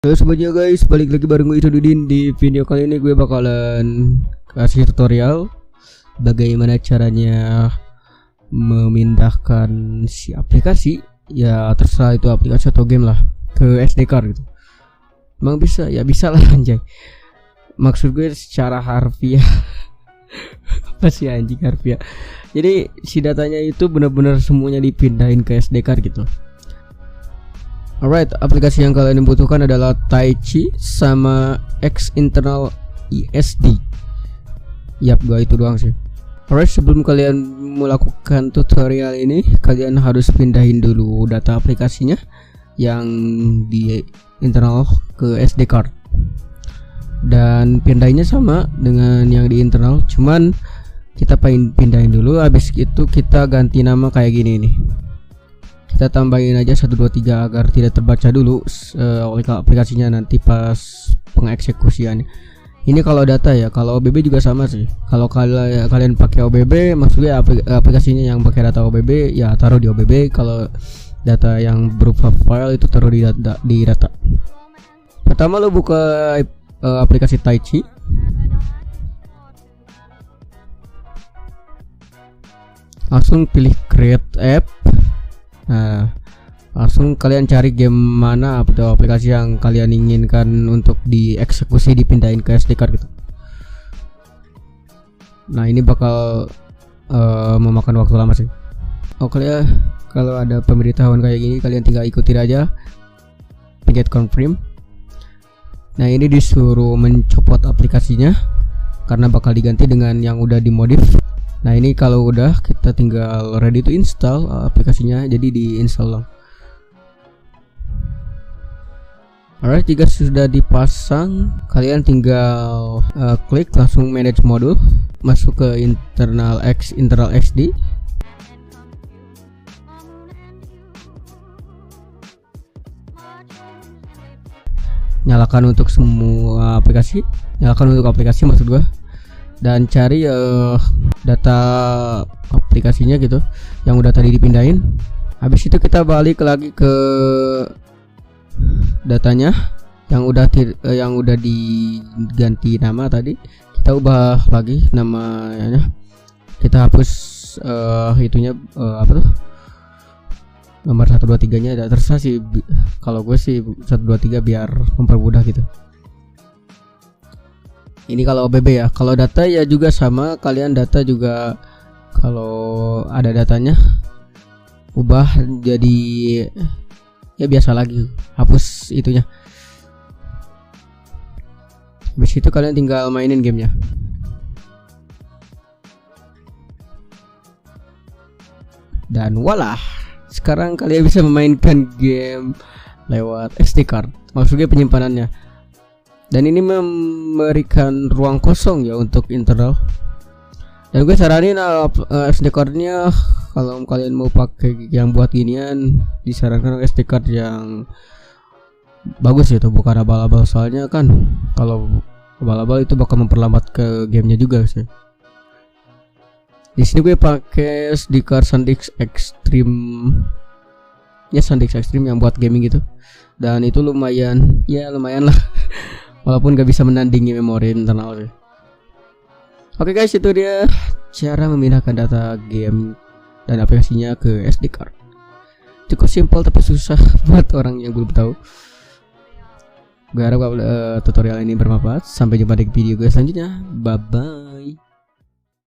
Halo semuanya guys, balik lagi bareng gue Dudin. Di video kali ini gue bakalan kasih tutorial bagaimana caranya memindahkan si aplikasi, ya terserah itu aplikasi atau game lah, ke SD card gitu. Emang bisa? Ya bisa lah anjay. Maksud gue secara harfiah. Apa sih anjing harfiah? Jadi si datanya itu benar-benar semuanya dipindahin ke SD card gitu. Alright, aplikasi yang kalian butuhkan adalah Taichi sama X Internal ESD. Yap, gua itu doang sih. Alright, sebelum kalian melakukan tutorial ini, kalian harus pindahin dulu data aplikasinya yang di internal ke SD card. Dan pindahinnya sama dengan yang di internal, cuman kita pindahin dulu, habis itu kita ganti nama kayak gini nih. Kita tambahin aja 123 agar tidak terbaca dulu oleh aplikasinya nanti pas pengeksekusiannya. Ini kalau data ya, kalau OBB juga sama sih. Kalau kalian pakai OBB, maksudnya aplikasinya yang pakai data OBB ya taruh di OBB. Kalau data yang berupa file itu taruh di data. Pertama lo buka aplikasi Taichi. Langsung pilih create app. Nah, langsung kalian cari game mana atau aplikasi yang kalian inginkan untuk dieksekusi dipindahin ke SD card gitu. Nah, ini bakal memakan waktu lama sih. Oke ya, kalau ada pemberitahuan kayak gini kalian tinggal ikutin aja. Get confirm. Nah, ini disuruh mencopot aplikasinya karena bakal diganti dengan yang udah dimodif. Nah, ini kalau udah kita tinggal ready to install aplikasinya, jadi di-install lang. Alright, jika sudah dipasang, kalian tinggal klik langsung manage modul, masuk ke internal XD. Nyalakan untuk semua aplikasi, maksud gua. Dan cari data aplikasinya gitu yang udah tadi dipindahin. Habis itu kita balik lagi ke datanya yang udah diganti nama tadi. Kita ubah lagi namanya. Kita hapus itunya apa tuh? Nomor 123 nya terserah sih. Kalau gue sih 123 biar mempermudah gitu. Ini kalau OBB ya. Kalau data ya juga sama, kalian data juga kalau ada datanya ubah jadi ya biasa lagi, hapus itunya. Habis itu kalian tinggal mainin gamenya. Dan walah, sekarang kalian bisa memainkan game lewat SD card. Maksudnya penyimpanannya. Dan ini memberikan ruang kosong ya untuk internal. Dan gue saranin SD card-nya kalau kalian mau pakai yang buat ginian, disarankan SD card yang bagus gitu, bukan abal-abal, soalnya kan kalau abal-abal itu bakal memperlambat ke gamenya juga sih. Di sini gue pakai SD card SanDisk Extreme. Ya, SanDisk Extreme yang buat gaming gitu. Dan itu lumayan lah. Walaupun gak bisa menandingi memori internal sih. Oke guys, itu dia cara memindahkan data game dan aplikasinya ke SD card. Cukup simpel tapi susah buat orang yang belum tahu. Gue harap tutorial ini bermanfaat. Sampai jumpa di video gue selanjutnya. Bye bye.